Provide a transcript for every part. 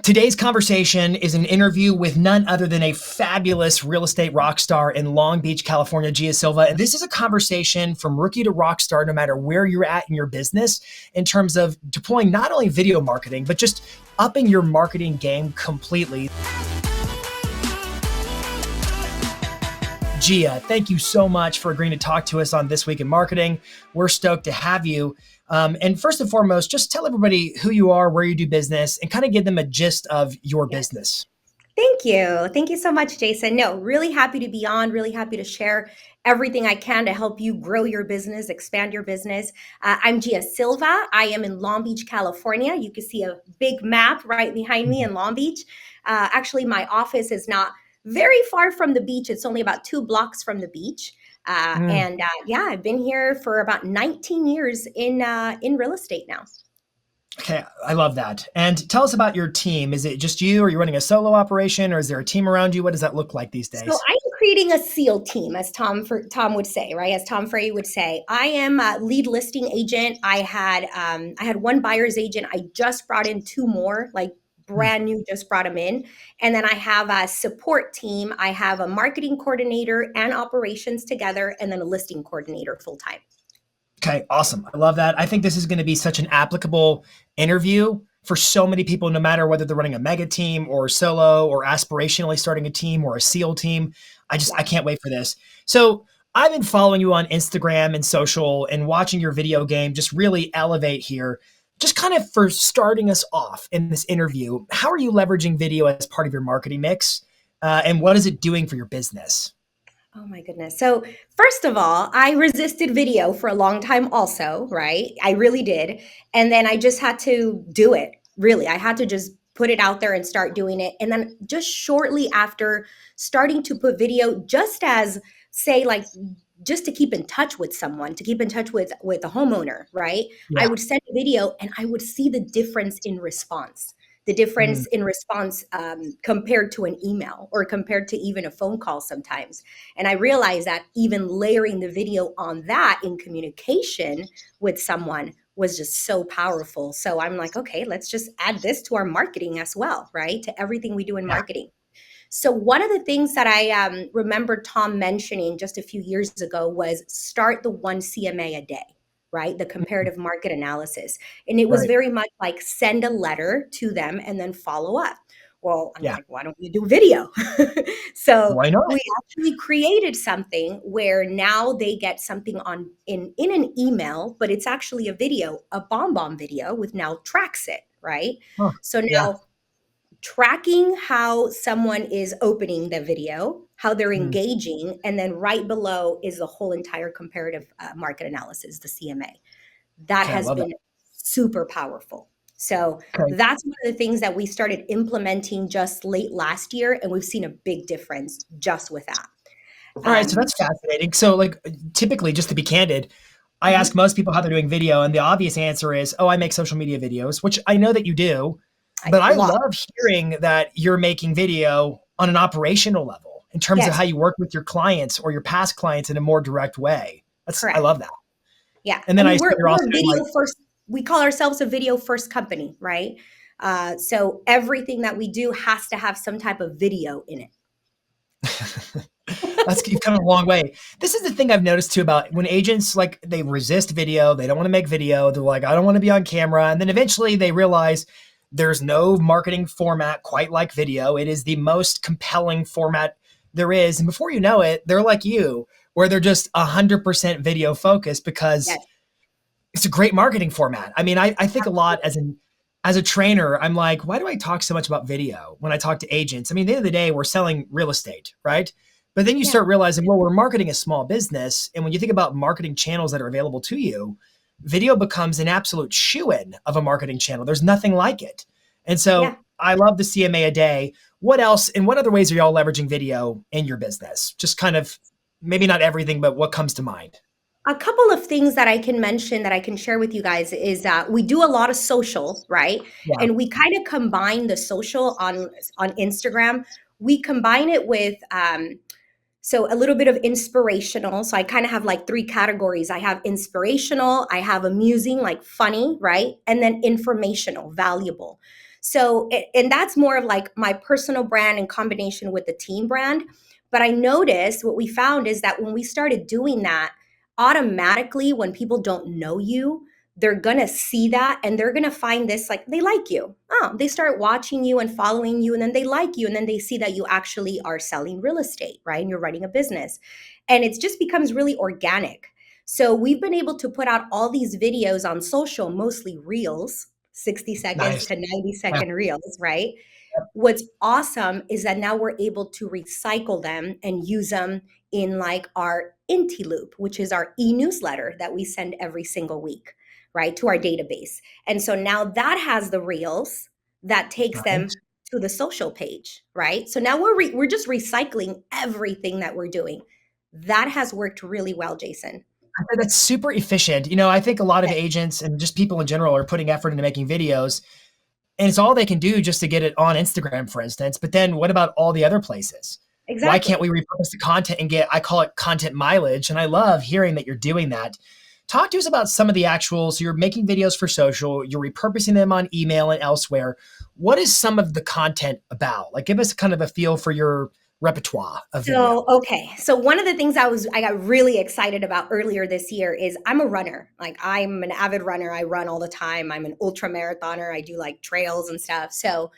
Today's conversation is an interview with none other than a fabulous real estate rock star in Long Beach, California, Gia Silva. And this is a conversation from rookie to rock star, no matter where you're at in your business, in terms of deploying not only video marketing, but just upping your marketing game completely. Gia, thank you so much for agreeing to talk to us on This Week in Marketing. We're stoked to have you. And first and foremost, just tell everybody who you are, where you do business, and kind of give them a gist of your business. Thank you. Thank you so much, Jason. No, really happy to be on, really happy to share everything I can to help you grow your business, expand your business. I'm Gia Silva. I am in Long Beach, California. You can see a big map right behind me in Long Beach. Actually, my office is not very far from the beach. It's only about 2 blocks from the beach. I've been here for about 19 years in real estate now. Okay, I love that. And tell us about your team. Is it just you? Are you running a solo operation, or is there a team around you? What does that look like these days? So I'm creating a SEAL team, as Tom would say, right? As Tom Ferry would say. I am a lead listing agent. I had 1 buyer's agent. I just brought in 2 more, like brand new, just brought them in. And then I have a support team. I have a marketing coordinator and operations together, and then a listing coordinator full time. Okay, awesome. I love that. I think this is going to be such an applicable interview for so many people, no matter whether they're running a mega team or solo or aspirationally starting a team or a SEAL team. I can't wait for this. So I've been following you on Instagram and social and watching your video game just really elevate here. Just kind of for starting us off in this interview, how are you leveraging video as part of your marketing mix? And what is it doing for your business? Oh my goodness. So first of all, I resisted video for a long time also, right? I really did. And then I just had to do it. Really, I had to just put it out there and start doing it. And then just shortly after starting to put video, just as say like, just to keep in touch with someone, to keep in touch with a homeowner, right? Yeah. I would send a video and I would see the difference in response. The difference in response compared to an email or compared to even a phone call sometimes. And I realized that even layering the video on that in communication with someone was just so powerful. So I'm like, okay, let's just add this to our marketing as well, right? To everything we do in marketing. So one of the things that I remember Tom mentioning just a few years ago was start the 1 CMA a day, right? The comparative market analysis. And it was very much like send a letter to them and then follow up. Well, I'm like, why don't we do video? So why not? We actually created something where now they get something in an email, but it's actually a video, a BombBomb video with now tracks it, right? Huh. So now tracking how someone is opening the video, how they're engaging, and then right below is the whole entire comparative market analysis, the CMA. That has been super powerful. So that's one of the things that we started implementing just late last year, and we've seen a big difference just with that. All right, so that's fascinating. So like typically, just to be candid, I ask most people how they're doing video, and the obvious answer is, oh, I make social media videos, which I know that you do. But I love hearing that you're making video on an operational level in terms of how you work with your clients or your past clients in a more direct way. I love that. Yeah. And then we're also video first. We call ourselves a video first company, right? So everything that we do has to have some type of video in it. You've come a long way. This is the thing I've noticed too about when agents, like, they resist video. They don't want to make video. They're like, I don't want to be on camera. And then eventually they realize there's no marketing format quite like video. It is the most compelling format there is. And before you know it, they're like you, where they're just 100% video focused because it's a great marketing format. I mean, I think a lot as a trainer, I'm like, why do I talk so much about video when I talk to agents? I mean, at the end of the day, we're selling real estate, right? But then you start realizing, well, we're marketing a small business. And when you think about marketing channels that are available to you, video becomes an absolute shoo-in of a marketing channel. There's nothing like it. And so I love the CMA a day. What else, in what other ways are y'all leveraging video in your business? Just kind of, maybe not everything, but what comes to mind? A couple of things that I can mention that I can share with you guys is that we do a lot of social, right? Yeah. And we kind of combine the social on Instagram. We combine it with so a little bit of inspirational. So I kind of have like 3 categories. I have inspirational, I have amusing, like funny, right? And then informational, valuable. So, and that's more of like my personal brand in combination with the team brand. But I noticed what we found is that when we started doing that, automatically, when people don't know you, they're going to see that and they're going to find this like they like you. Oh, they start watching you and following you, and then they like you. And then they see that you actually are selling real estate, right? And you're running a business. And it just becomes really organic. So we've been able to put out all these videos on social, mostly reels, 60 seconds Nice. to 90 Yeah. second reels, right? What's awesome is that now we're able to recycle them and use them in like our Inti Loop, which is our e-newsletter that we send every single week, right, to our database. And so now that has the reels that takes them Nice. to the social page, right? So now we're just recycling everything that we're doing. That has worked really well, Jason. That's super efficient. You know, I think a lot of Okay. agents and just people in general are putting effort into making videos, and it's all they can do just to get it on Instagram, for instance. But then what about all the other places? Why can't Exactly. we repurpose the content and get, I call it content mileage. And I love hearing that you're doing that. Talk to us about some of the actual, so you're making videos for social, you're repurposing them on email and elsewhere. What is some of the content about? Like, give us kind of a feel for your repertoire of video. So, okay. So one of the things I got really excited about earlier this year is I'm a runner. Like I'm an avid runner. I run all the time. I'm an ultra marathoner. I do like trails and stuff. So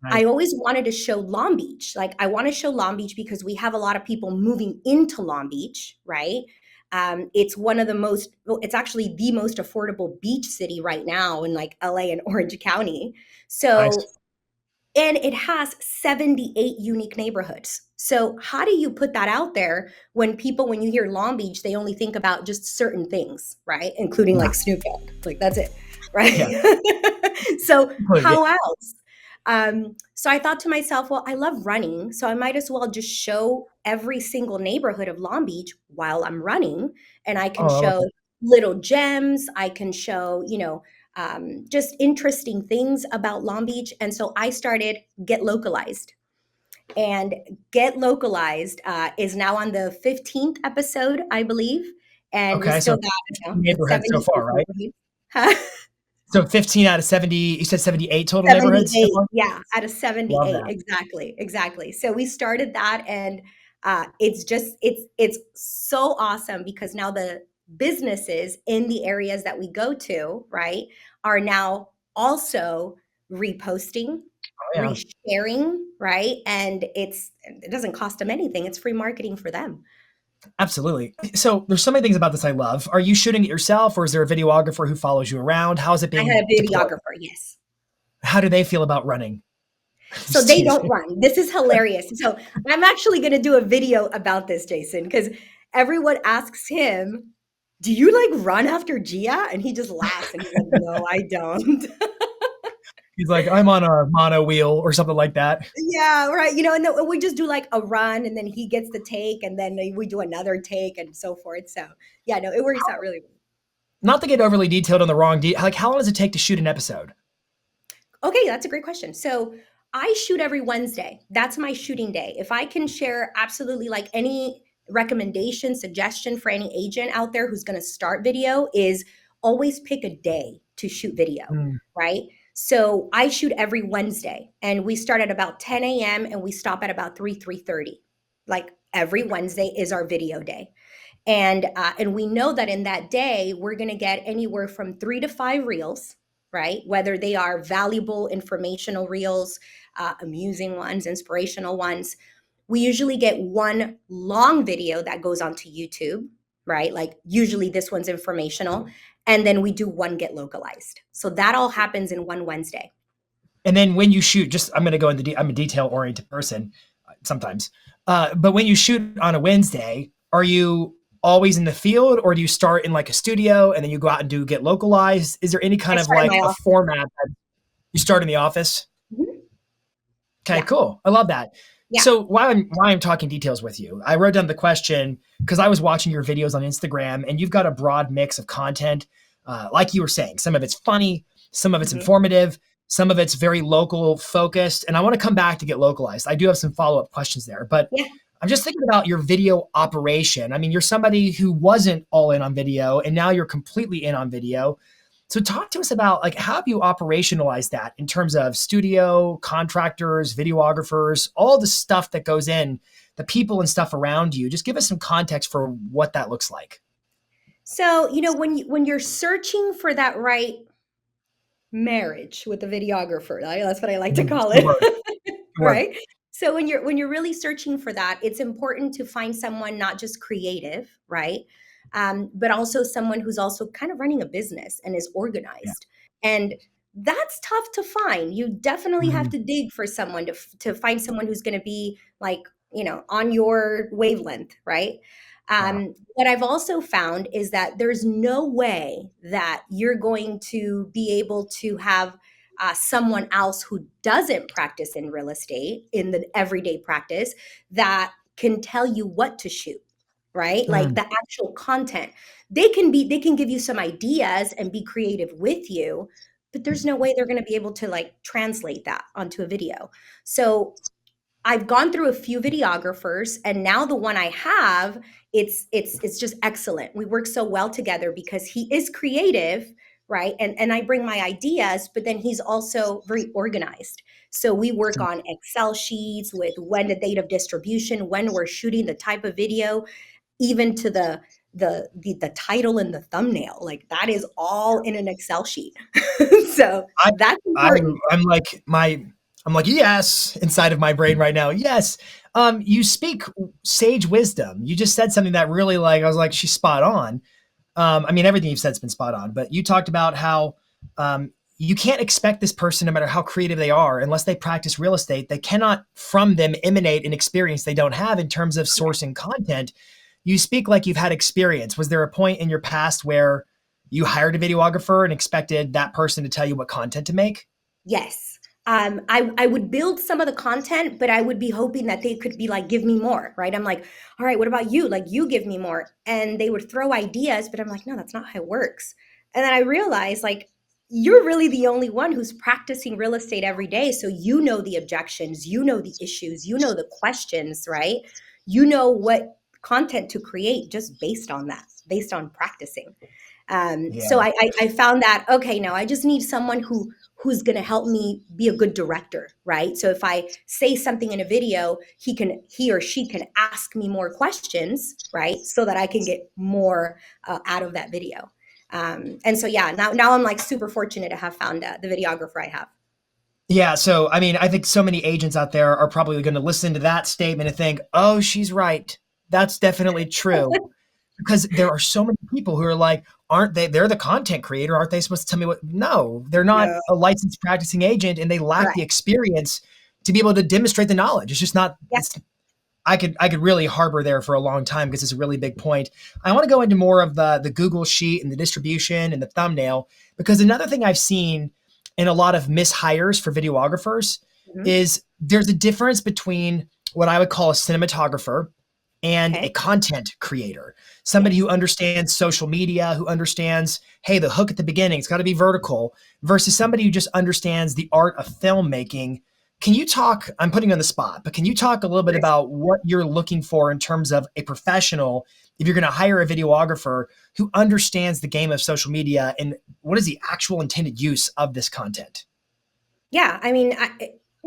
I Right. always wanted to show Long Beach. Like I want to show Long Beach because we have a lot of people moving into Long Beach, right? It's one of the most, well, it's actually the most affordable beach city right now in like LA and Orange County. Nice. So and it has 78 unique neighborhoods. So how do you put that out there when people, when you hear Long Beach, they only think about just certain things, right? Including Yeah. like Snoop Dogg, like that's it, right? Yeah. So Totally. how else? So I thought to myself, well, I love running, so I might as well just show every single neighborhood of Long Beach while I'm running, and I can Oh, I love show that. little gems. I can show, just interesting things about Long Beach. And so I started Get Localized. And Get Localized is now on the 15th episode, I believe. And we Okay. So still got, neighborhoods so 78 far, right? neighborhoods. Huh? So 15 out of 70, you said 78 total neighborhoods so 78, far? yeah, out of Love 78, that. exactly, exactly. So we started that, and it's just it's so awesome because now the businesses in the areas that we go to, right, are now also reposting, Oh, yeah. resharing, right, and it doesn't cost them anything. It's free marketing for them. Absolutely. So there's so many things about this I love. Are you shooting it yourself or is there a videographer who follows you around? How is it I had being a deployed? videographer, yes. How do they feel about running? So Just they don't teasing. run. This is hilarious. So I'm actually going to do a video about this, Jason, because everyone asks him, "Do you like run after Gia?" And he just laughs and he's like, "No, I don't." He's like, I'm on a mono wheel or something like that. Yeah, right. And then we just do like a run, and then he gets the take, and then we do another take, and so forth. So yeah, no, it works out really well. Not to get overly detailed on the wrong like how long does it take to shoot an episode? Okay, that's a great question. So I shoot every Wednesday. That's my shooting day. If I can share absolutely like any recommendation, suggestion for any agent out there who's going to start video is always pick a day to shoot video, Mm, right? So I shoot every Wednesday and we start at about 10 a.m. and we stop at about 3:30. Like every Wednesday is our video day. And we know that in that day we're going to get anywhere from 3 to 5 reels, right, whether they are valuable informational reels, amusing ones, inspirational ones. We usually get one long video that goes onto YouTube, right, like usually this one's informational, and then we do one Get Localized. So that all happens in one Wednesday. And then when you shoot, just I'm going to go into I'm a detail oriented person sometimes. But when you shoot on a Wednesday, are you always in the field or do you start in like a studio and then you go out and do get localized? Is there any I kind of start in like my a office. format that you start in the office? Mhm. Okay, Yeah, cool. I love that. yeah. So why I'm talking details with you, I wrote down the question because I was watching your videos on Instagram and you've got a broad mix of content. Like you were saying, some of it's funny, some of it's Mhm. informative, some of it's very local focused. And I want to come back to get localized. I do have some follow-up questions there, but Yeah. I'm just thinking about your video operation. I mean, you're somebody who wasn't all in on video and now you're completely in on video. So talk to us about like how have you operationalized that in terms of studio, contractors, videographers, all the stuff that goes in, the people and stuff around you. Just give us some context for what that looks like. So, when you're searching for that right marriage with the videographer, right? That's what I like to Mhm. call Good it. word. Good word. Right? So when you're really searching for that, it's important to find someone not just creative, right? But also someone who's also kind of running a business and is Yeah. organized. And that's tough to find. You definitely have Mhm. to dig for someone to find someone who's going to be like, on your wavelength, right? Wow. What I've also found is that there's no way that you're going to be able to have someone else who doesn't practice in real estate in the everyday practice that can tell you what to shoot, right? Like Mm. the actual content. They can give you some ideas and be creative with you, but there's no way they're going to be able to like translate that onto a video. So I've gone through a few videographers, and now the one I have, it's just excellent. We work so well together because he is creative, right? And I bring my ideas, but then he's also very organized. So we work on Excel sheets with when the date of distribution, when we're shooting, the type of video, even to the title and the thumbnail. Like that is all in an Excel sheet. So I that's I important. I'm like, yes, inside of my brain right now. Yes. You speak sage wisdom. You just said something that really like I was like, she's spot on. I mean, everything you've said's been spot on, but you talked about how you can't expect this person, no matter how creative they are, unless they practice real estate, they cannot from them emanate an experience they don't have in terms of sourcing content. You speak like you've had experience. Was there a point in your past where you hired a videographer and expected that person to tell you what content to make? Yes. I would build some of the content, but I would be hoping that they could be like, give me more, right? I'm like, all right, what about you? Like, you give me more. And they would throw ideas, but I'm like, no, that's not how it works. And then I realized, like, you're really the only one who's practicing real estate every day. So you know the objections, you know the issues, you know the questions, right? You know what content to create just based on that, based on practicing. Yeah. So I found that okay, no, I just need someone who's going to help me be a good director, right? So if I say something in a video, he or she can ask me more questions, right, so that I can get more out of that video. And so yeah, now I'm like super fortunate to have found the videographer I have. Yeah. So, I mean, I think so many agents out there are probably going to listen to that statement and think, oh, she's right. That's definitely true. Because there are so many people who are like, aren't they? They're the content creator. Aren't they supposed to tell me what? No, they're not No, a licensed practicing agent and they lack the correct. experience to be able to demonstrate the knowledge. It's just not, Yeah, it's, I could really harbor there for a long time because it's a really big point. I want to go into more of the Google sheet and the distribution and the thumbnail because another thing I've seen in a lot of mishires for videographers mhm, is there's a difference between what I would call a cinematographer and a okay, content creator, somebody who yes. understands social media, who understands, hey, the hook at the beginning, it's got to be vertical, versus somebody who just understands the art of filmmaking. Can you talk? I'm putting you on the spot, but can you talk a little bit about what you're looking for in terms of a professional if you're going to hire a videographer who understands the game of social media and what is the actual intended use of this content? Yeah, I mean,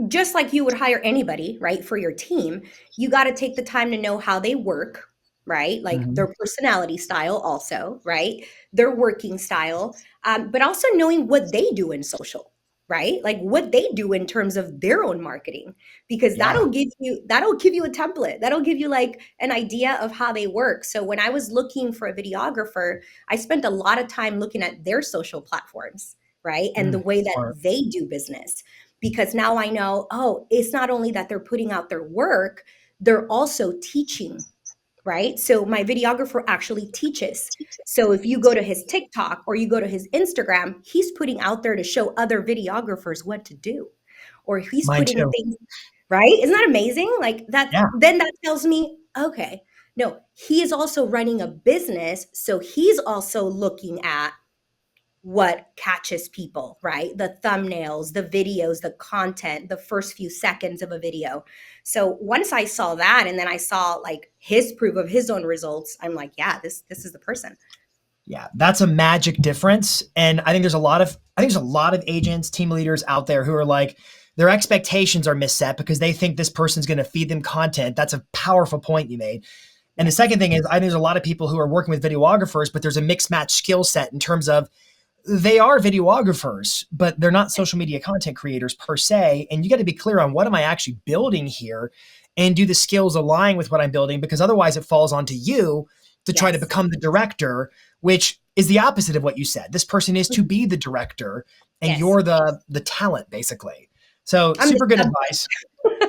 just like you would hire anybody, right, for your team, you got to take the time to know how they work, right? Like Mhm. their personality style, also, right? Their working style, but also knowing what they do in social, right? Like what they do in terms of their own marketing, because Yeah. that'll give you a template. That'll give you like an idea of how they work. So when I was looking for a videographer, I spent a lot of time looking at their social platforms, right? And the way that Smart. they do business. Because now I know, oh, it's not only that they're putting out their work, they're also teaching, right? So my videographer actually teaches. So if you go to his TikTok or you go to his Instagram, he's putting out there to show other videographers what to do. Or he's Mine putting too. things, right? Isn't that amazing? Like that, Yeah. then that tells me, okay, no, he is also running a business. So he's also looking at what catches people, right? The thumbnails, the videos, the content, the first few seconds of a video. So once I saw that and then I saw like his proof of his own results, I'm like, yeah, this is the person. Yeah, that's a magic difference. And I think there's a lot of agents, team leaders out there who are like, their expectations are misset because they think this person's going to feed them content. That's a powerful point you made. And the Yes. second thing is, I think there's a lot of people who are working with videographers, but there's a mixed match skill set in terms of they are videographers, but they're not social media content creators per se. And you got to be clear on what am I actually building here, and do the skills align with what I'm building? Because otherwise it falls onto you to try to Yes. become the director, which is the opposite of what you said. This person is to be the director and Yes. you're the talent basically. So I'm the super good advice.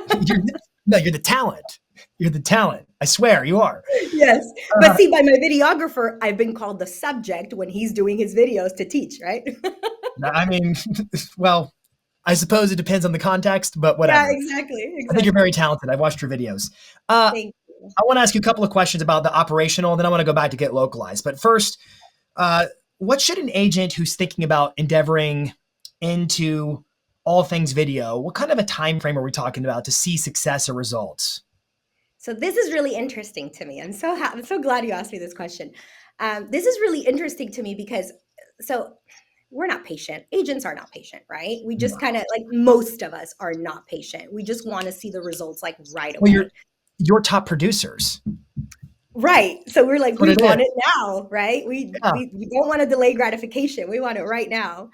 subject. You're, no, you're the talent. You're the talent. I swear you are. Yes. Uh, But see, by my videographer, I've been called the subject when he's doing his videos to teach, right? I mean, well, I suppose it depends on the context, but Yeah, whatever. exactly. I think you're very Exactly. talented. I've watched your videos. Uh, Thank you. I want to ask you a couple of questions about the operational, then I want to go back to get localized. But first, uh, what should an agent who's thinking about endeavoring into all things video, what kind of a time frame are we talking about to see success or results? So this is really interesting to me. I'm so glad you asked me this question. This is really interesting to me because so we're not patient. Agents are not patient, right? We just kind of like most of us are not patient. We just want to see the results like right Well, away. you're top producers. Right. So we're like, That's what we it want is. it now, right? We Yeah, we, we don't want to delay gratification. We want it right now.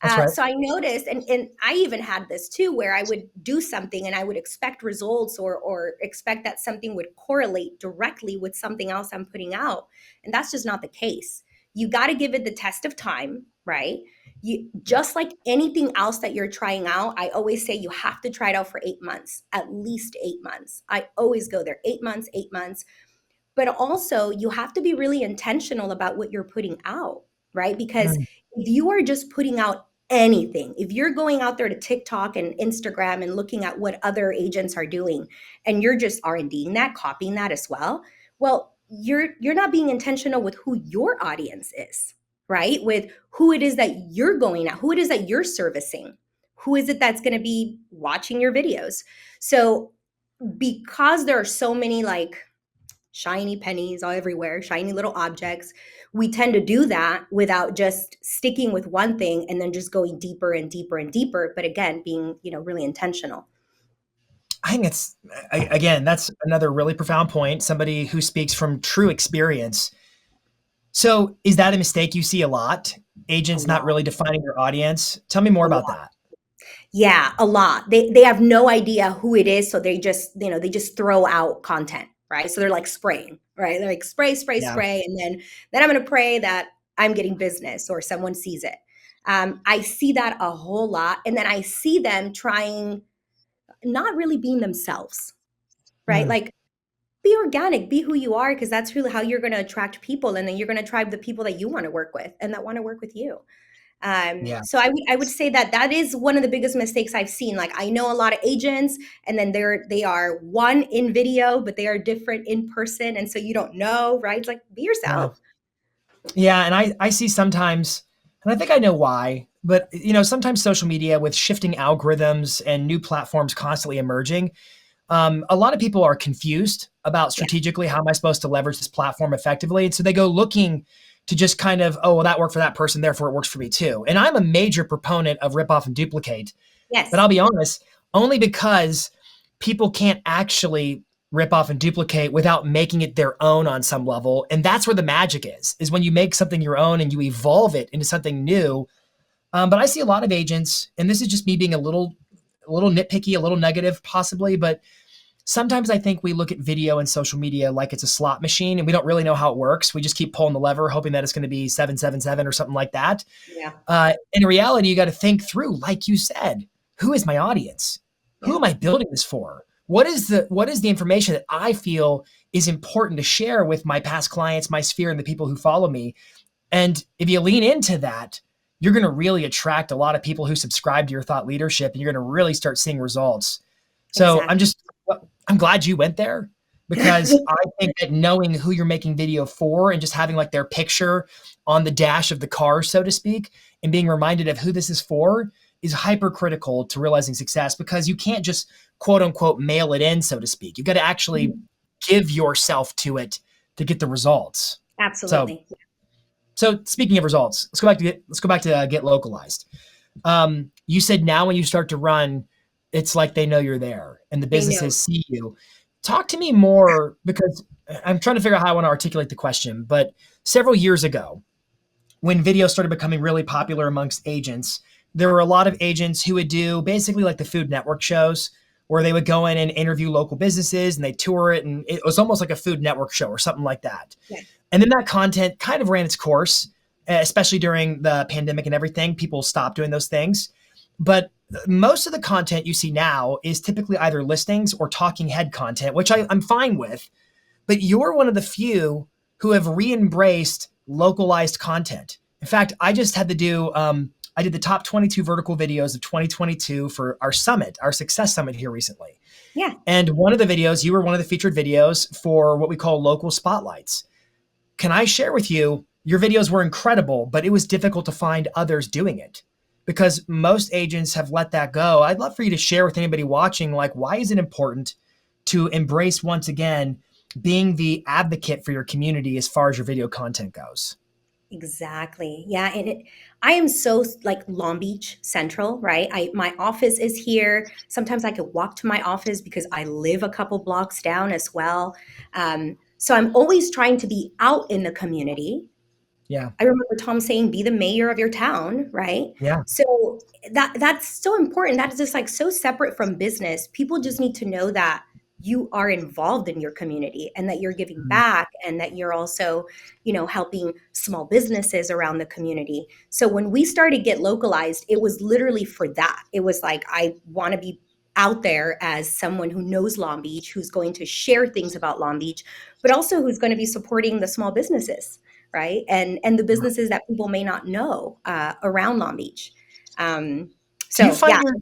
that's right. So I noticed, and I even had this too, where I would do something and I would expect results or expect that something would correlate directly with something else I'm putting out, and that's just not the case. You got to give it the test of time, right? You just like anything else that you're trying out. I always say you have to try it out for 8 months, at least 8 months. I always go there, 8 months, 8 months, but also you have to be really intentional about what you're putting out, right? Because Mm, if you are just putting out anything, if you're going out there to TikTok and Instagram and looking at what other agents are doing and you're just R&Ding that, copying that as well, you're not being intentional with who your audience is, right? With who it is that you're going at, who it is that you're servicing, who is it that's going to be watching your videos. So because there are so many like shiny pennies all everywhere, shiny little objects. We tend to do that without just sticking with one thing and then just going deeper and deeper and deeper. But again, being, really intentional. I think again, that's another really profound point. Somebody who speaks from true experience. So, is that a mistake you see a lot? A Agents not lot, really defining their audience? Tell me more a about lot. that. Yeah, a lot. They have no idea who it is, so they just throw out content, right? So they're like spraying, right? They're like spray, spray, Yeah. spray, and then I'm going to pray that I'm getting business or someone sees it. I see that a whole lot, and then I see them trying not really being themselves, right? Mm, Like be organic, be who you are, because that's really how you're going to attract people, and then you're going to attract the people that you want to work with and that want to work with you. yeah. So I would say that that is one of the biggest mistakes I've seen. Like I know a lot of agents, and then they are one in video, but they are different in person, and so you don't know, right? It's like be Yeah. yourself. Yeah, and I see sometimes, and I think I know why, but sometimes social media with shifting algorithms and new platforms constantly emerging, a lot of people are confused about Yeah. strategically how am I supposed to leverage this platform effectively, and so they go looking to just kind of, oh well, that worked for that person, therefore it works for me too. And I'm a major proponent of rip off and duplicate, but Yes. I'll be honest, only because people can't actually rip off and duplicate without making it their own on some level. And that's where the magic is when you make something your own and you evolve it into something new. But I see a lot of agents, and this is just me being a little nitpicky, a little negative possibly, but sometimes I think we look at video and social media like it's a slot machine and we don't really know how it works. We just keep pulling the lever, hoping that it's going to be 777 or something like that. Yeah. In reality, you got to think through, like you said, who is my audience? Who Yeah. am I building this for? What is the information that I feel is important to share with my past clients, my sphere, and the people who follow me? And if you lean into that, you're going to really attract a lot of people who subscribe to your thought leadership, and you're going to really start seeing results. So Exactly. I'm glad you went there, because I think that knowing who you're making video for and just having like their picture on the dash of the car, so to speak, and being reminded of who this is for is hypercritical to realizing success, because you can't just quote unquote mail it in, so to speak. You've got to actually give yourself to it to get the results. So Absolutely. So speaking of results, let's go back to get localized. You said now when you start to run, it's like they know you're there and the They know. businesses see you. Talk to me more because I'm trying to figure out how I want to articulate the question. But several years ago, when video started becoming really popular amongst agents, there were a lot of agents who would do basically like the Food Network shows where they would go in and interview local businesses and they tour it. And it was almost like a Food Network show or something like that. Yeah. And then that content kind of ran its course, especially during the pandemic and everything. People stopped doing those things. But most of the content you see now is typically either listings or talking head content, which I'm fine with. But you're one of the few who have re-embraced localized content. In fact, I just had to do, I did the top 22 vertical videos of 2022 for our summit, our success summit here recently. Yeah. And one of the videos, you were one of the featured videos for what we call local spotlights. Can I share with you, your videos were incredible, but it was difficult to find others doing it because most agents have let that go. I'd love for you to share with anybody watching, like, why is it important to embrace once again being the advocate for your community as far as your video content goes? Exactly. Yeah, and I am so like Long Beach Central, right? My office is here. Sometimes I could walk to my office because I live a couple blocks down as well. So I'm always trying to be out in the community. Yeah. I remember Tom saying, "Be the mayor of your town," right? Yeah. So that's so important. That is just like so separate from business. People just need to know that you are involved in your community and that you're giving Mhm. back and that you're also, helping small businesses around the community. So when we started Get Localized, it was literally for that. It was like I want to be out there as someone who knows Long Beach, who's going to share things about Long Beach, but also who's going to be supporting the small businesses, right? And the businesses that people may not know around Long Beach. Um, Do you so find yeah, your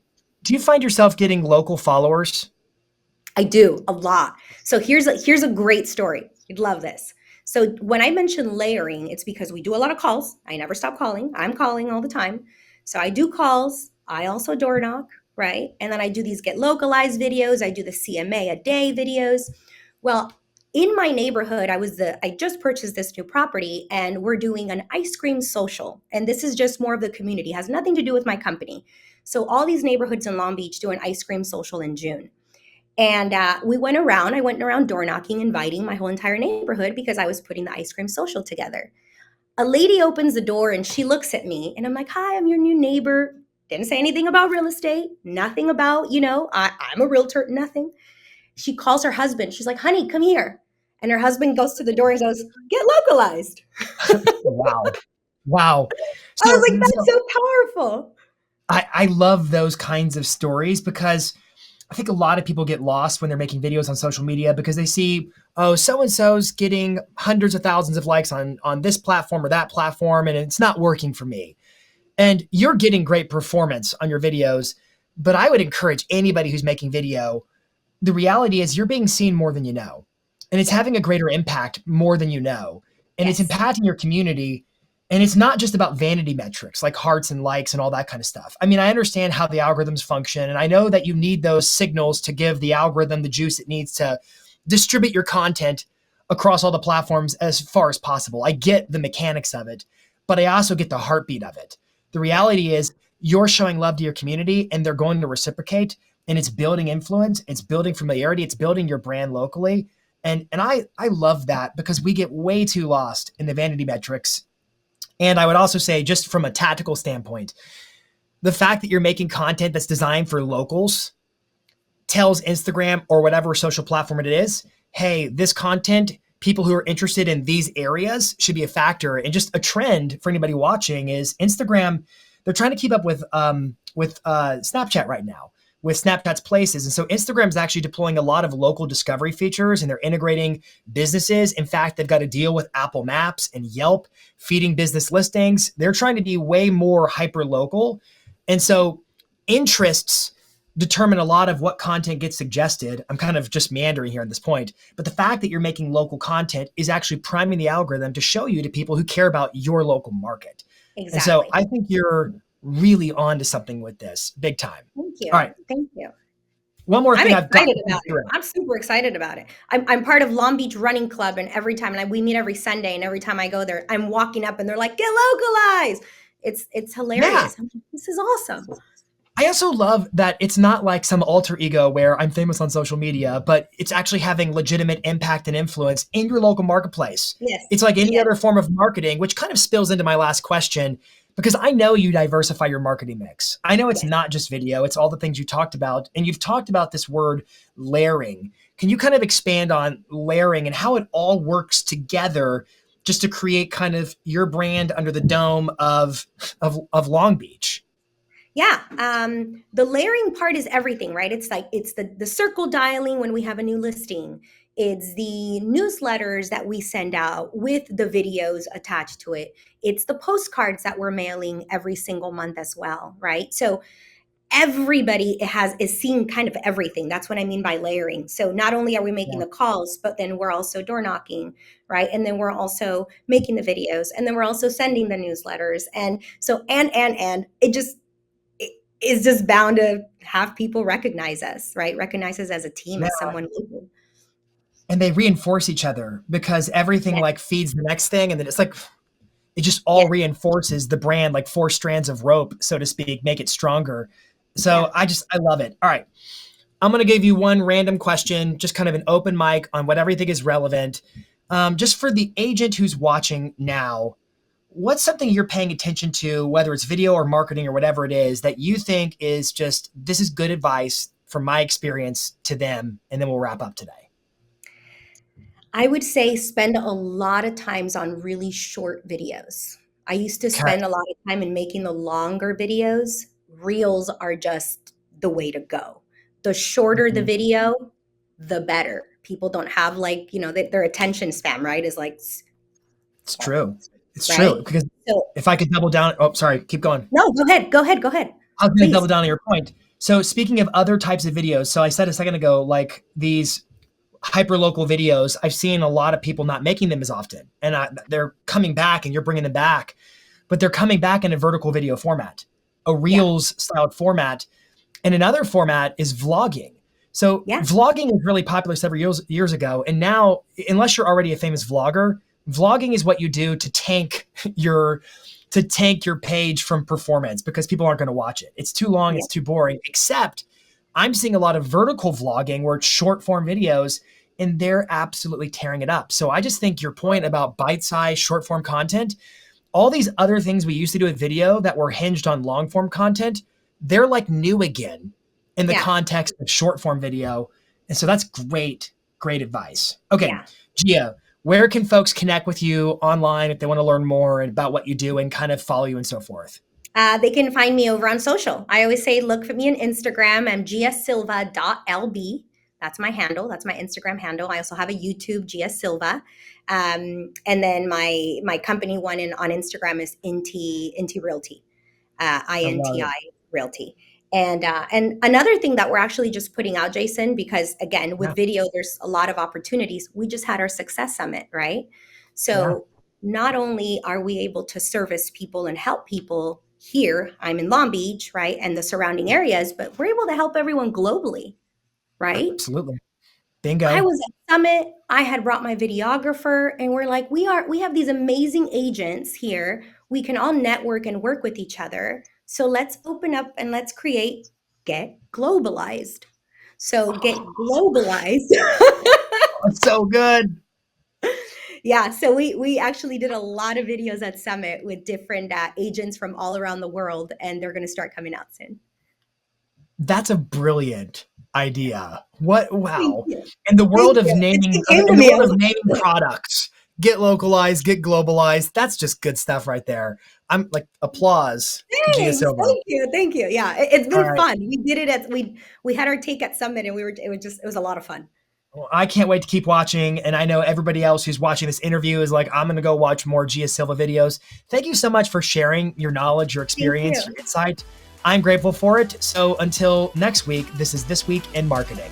do you find yourself getting local followers? I do a lot. So here's a great story. You'd love this. So when I mention layering, it's because we do a lot of calls. I never stop calling. I'm calling all the time. So I do calls. I also door knock, right? And then I do these Get Localized videos. I do the CMA a day videos. Well, in my neighborhood, I just purchased this new property and we're doing an ice cream social. And this is just more of the community, it has nothing to do with my company. So all these neighborhoods in Long Beach do an ice cream social in June. And we went around, I went around door knocking, inviting my whole entire neighborhood because I was putting the ice cream social together. A lady opens the door and she looks at me and I'm like, "Hi, I'm your new neighbor." Didn't say anything about real estate, nothing about, I'm a realtor, nothing. She calls her husband. She's like, "Honey, come here." And her husband goes to the door and goes, "Get localized." Wow. Wow. I was So, like, that's so powerful. I love those kinds of stories because I think a lot of people get lost when they're making videos on social media because they see, oh, so and so's getting hundreds of thousands of likes on this platform or that platform, and it's not working for me. And you're getting great performance on your videos, but I would encourage anybody who's making video. The reality is you're being seen more than you know, and it's Yeah. having a greater impact more than you know, and it's Yes. impacting your community. And it's not just about vanity metrics like hearts and likes and all that kind of stuff. I mean, I understand how the algorithms function, and I know that you need those signals to give the algorithm the juice it needs to distribute your content across all the platforms as far as possible. I get the mechanics of it, but I also get the heartbeat of it. The Yeah. reality is you're showing love to your community and they're going to reciprocate, and it's building influence, it's building familiarity, it's building your brand locally. And I love that because we get way too lost in the vanity metrics. And I would also say, just from a tactical standpoint, the fact that you're making content that's designed for locals tells Instagram or whatever social platform it is, hey, this content, people who are interested in these areas should be a factor. And just a trend for anybody watching is Instagram, they're trying to keep up with Snapchat right now, with Snapchat's places. And so Instagram is actually deploying a lot of local discovery features and they're integrating businesses. In fact, they've got to deal with Apple Maps and Yelp feeding business listings. They're trying to be way more hyper local. And so interests determine a lot of what content gets suggested. I'm kind of just meandering here at this point, but the fact that you're making local content is actually priming the algorithm to show you to people who care about your local market. And so Exactly. I think you're really on to something with this big time. Thank All you. right. Thank you. One more I'm thing I've got excited to about it. consider. I'm super excited about it. I'm part of Long Beach Running Club, and every time, we meet every Sunday, and every time I go there, I'm walking up, and they're like, "Get localized." It's Yeah. hilarious. I'm like, this is awesome. I also love that it's not like some alter ego where I'm famous on social media, but it's actually having legitimate impact and influence in your local marketplace. Yes, It's like any yes, other form of marketing, which kind of spills into my last question, because I know you diversify your marketing mix. I know it's yes. not just video, it's all the things you talked about. And you've talked about this word layering. Can you kind of expand on layering and how it all works together just to create kind of your brand under the dome of Long Beach? Yeah, the layering part is everything, right? It's like it's the circle dialing when we have a new listing. It's the newsletters that we send out with the videos attached to it. It's the postcards that we're mailing every single month as well, right? So everybody is seeing kind of everything. That's what I mean by layering. So not only are we making Yeah. the calls, but then we're also door knocking, right? And then we're also making the videos, and then we're also sending the newsletters. And so and it just is just bound to have people recognize us, right? Recognize us as a team, Yeah. as someone local. And they reinforce each other because everything Yes, like feeds the next thing. And then it's like, it just all yes, reinforces the brand, like four strands of rope, so to speak, make it stronger. yeah. So I love it. All right. I'm going to give you one random question, just kind of an open mic on what everything is relevant. Just for the agent who's watching now, what's something you're paying attention to, whether it's video or marketing or whatever it is, that you think is just, this is good advice from my experience to them? And then we'll wrap up today. I would say spend a lot of times on really short videos. I used to Okay. spend a lot of time in making the longer videos. Reels are just the way to go. The shorter the Mhm. video, the better. People don't have like, their attention span, right? Is like, It's true. It's true. right? Because So, if I could double down, oh, sorry, keep going. no, go ahead, go ahead, go ahead. I was going to double Please. down on your point. So speaking of other types of videos, so I said a second ago, like these hyper local videos, I've seen a lot of people not making them as often, and they're coming back, and you're bringing them back, but they're coming back in a vertical video format, a Yeah, Reels styled format, and another format is vlogging. So yeah, vlogging was really popular several years ago, and now, unless you're already a famous vlogger, vlogging is what you do to tank your page from performance because people aren't going to watch it. It's too long, yeah, it's too boring. Except I'm seeing a lot of vertical vlogging where it's short form videos and they're absolutely tearing it up. So I just think your point about bite-sized short form content, all these other things we used to do with video that were hinged on long form content, they're like new again in the yeah, context of short form video. And so that's great advice. Okay, yeah. Gia, where can folks connect with you online if they want to learn more about what you do and kind of follow you and so forth? They can find me over on social. I always say, look for me on Instagram. I'm giasilva.lb. That's my handle. That's my Instagram handle. I also have a YouTube, Gia Silva. And then my company one on Instagram is Inti Realty, I love INTI it. Realty. And another thing that we're actually just putting out, Jason, because again, Yeah. with video, there's a lot of opportunities. We just had our success summit, right? Yeah. So not only are we able to service people and help people here, I'm in Long Beach, right, and the surrounding areas, but we're able to help everyone globally, right? Absolutely. I Bingo. was at Summit, I had brought my videographer, and we're like, we have these amazing agents here. We can all network and work with each other. So let's open up and let's create Get Globalized. So Get Globalized. That's so good. Yeah, so we actually did a lot of videos at Summit with different agents from all around the world, and they're going to start coming out soon. That's a brilliant idea. What? Thank Wow. you. In the Thank world of you. naming, It came to in the me. I world was of naming like, products, get localized, get globalized. That's just good stuff right there. I'm like applause to Gia thanks. Silva. Thank you. Yeah, it's All been right. fun. We did it we had our take at Summit, and it was a lot of fun. Well, I can't wait to keep watching. And I know everybody else who's watching this interview is like, I'm going to go watch more Gia Silva videos. Thank you so much for sharing your knowledge, your Thank you. experience, your insight. I'm grateful for it. So until next week, this is This Week in Marketing.